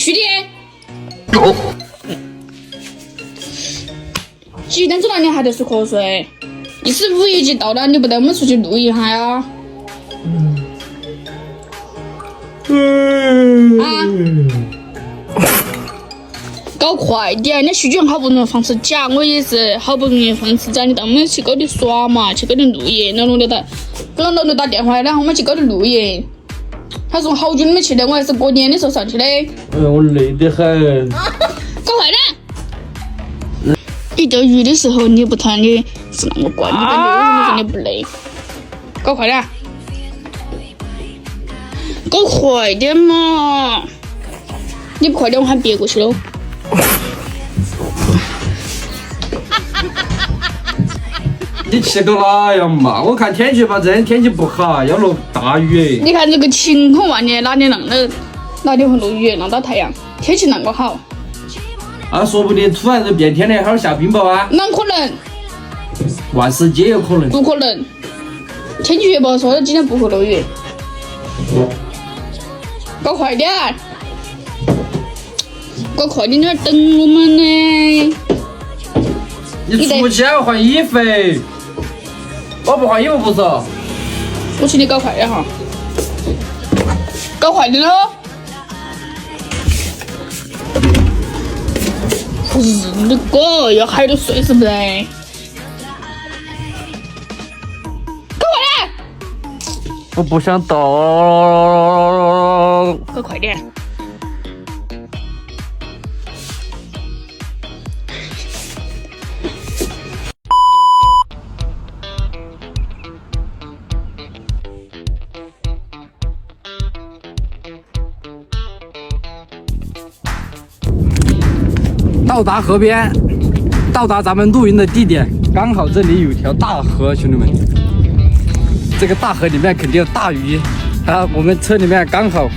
去的。几点钟了你还在睡瞌睡？一时5一级到了，你不带我们出去露一下呀？搞快点！你徐俊好不容易放次假，我也是好不容易放次假，你带我们去高里耍嘛，去高里露营。老刘打电话，然后我们去高里露营。他说好久没去了，我还是过年的时候上去的。我累得很。搞快点！你钓鱼的时候你不谈的是那么乖，你感觉你不累？搞快点！搞快点嘛！你不快点，我喊别过去喽。你去个哪样嘛？我看天气预报这天气不好，要落大雨。你看这个晴空万里，哪里会落雨？浪到太阳，天气那么好。啊，说不定突然就变天了，还会下冰雹啊！哪可能？万事皆有可能。不可能！天气预报说今天不会落雨。搞快点！搞快点点等我们呢！你出去还要换衣服，我不换衣服不走。我请你搞快点哈！搞快点喽！不是你个，要还得睡是不是？搞快点！我不想动。搞快点！到达河边，到达咱们露营的地点，刚好这里有一条大河，兄弟们，这个大河里面肯定有大鱼啊！我们车里面刚好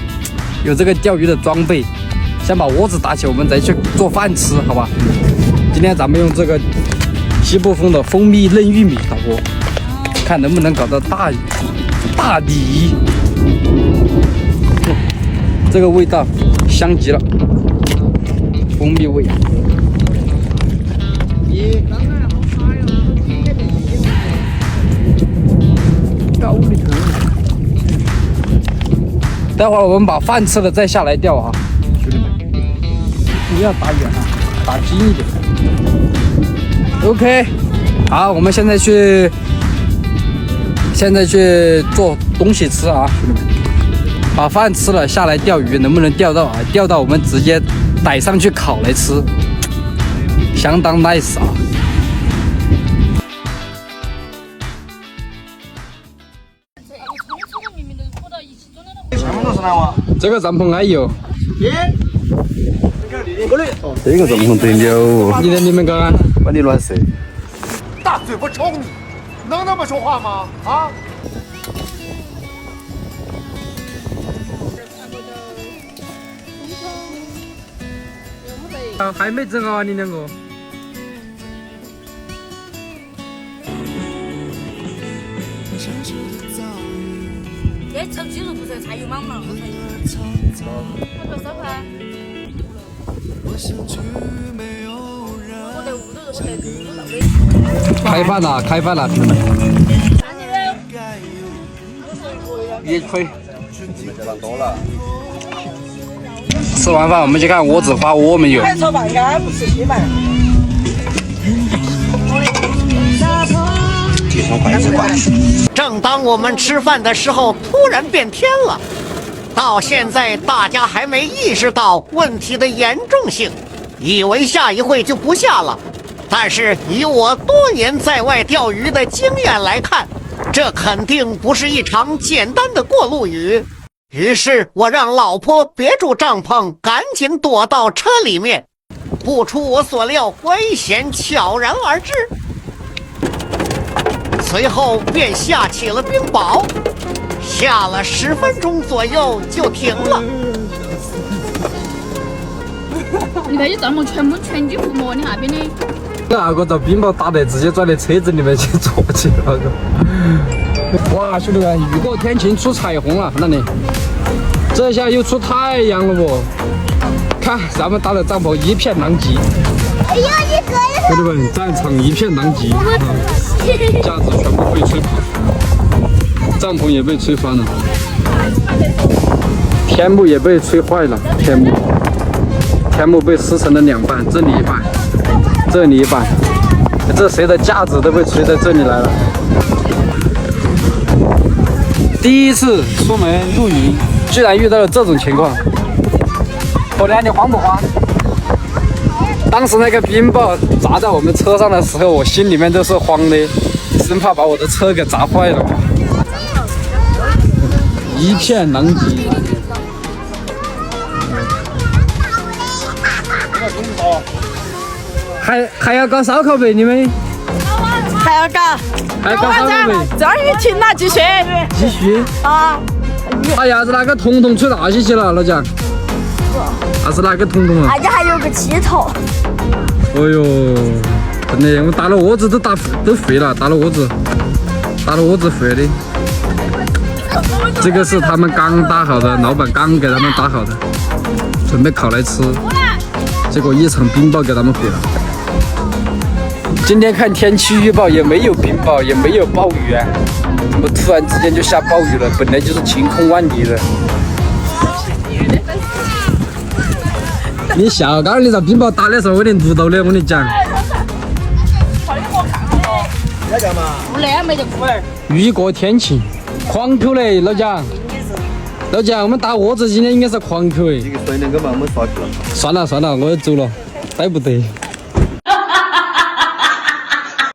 有这个钓鱼的装备，先把窝子搭起，我们再去做饭吃，好吧？今天咱们用这个西部风的蜂蜜嫩玉米打锅，看能不能搞到大鲤，这个味道香极了，蜂蜜味。待会儿我们把饭吃了再下来钓啊，兄弟们，不要打远了，打近一点。OK， 好，我们现在去做东西吃啊，兄弟们，把饭吃了下来钓鱼，能不能钓到啊？钓到我们直接逮上去烤来吃，相当 nice 啊。这个帐篷安逸哦。这个帐篷得了，你们搞啊？把你乱射。大嘴巴抽你，能那么说话吗？啊！还没整啊，你两个。这炒鸡肉不是菜油莽嘛？我多少块？我在屋头，我在屋头的。开饭了，开饭了，兄弟们。也可以。多了。吃完饭我们去看窝子花窝没有？炒半干不吃稀饭。正当我们吃饭的时候，突然变天了。到现在大家还没意识到问题的严重性，以为下一回就不下了。但是以我多年在外钓鱼的经验来看，这肯定不是一场简单的过路雨。于是我让老婆别住帐篷，赶紧躲到车里面。不出我所料，危险悄然而至。随后便下起了冰雹，下了10分钟左右就停了。你看，你帐篷全部全军覆没，你那边的。那个遭冰雹打得直接钻到车子里面去坐起了。哇，兄弟们，雨过天晴出彩虹了，那里，这下又出太阳了不？看，咱们搭的帐篷一片狼藉。哎呀，你哥呀！兄弟们，战场一片狼藉啊！架子全部被吹跑，帐篷也被吹翻了，天幕也被吹坏了，天幕被撕成了2半，这里一半，这里一半，这谁的架子都被吹到这里来了。第一次出门露营，居然遇到了这种情况。后来你慌不慌？当时那个冰雹砸在我们车上的时候，我心里面都是慌的，生怕把我的车给砸坏了。一片狼藉。还要搞烧烤呗？你们还要搞？还搞烧烤呗？这儿雨停了，继续。继续。啊！哎呀，是哪个彤彤吹那些去了，老蒋？那是哪个彤彤啊？人家还有个气头。哦呦，真的，我打了窝子都废了，打了窝子废的。这个是他们刚搭好的，老板刚给他们搭好的，准备烤来吃，结果一场冰雹给他们毁了。今天看天气预报也没有冰雹，也没有暴雨啊，怎么突然之间就下暴雨了？本来就是晴空万里的。你小刚你遭冰雹打的时候，我连录到的，我跟你讲。雨过天晴，狂口嘞，老蒋。老蒋，我们搭窝子今天应该是狂口哎。这个水能够把我们刷去了。算了，我要走了，待不得。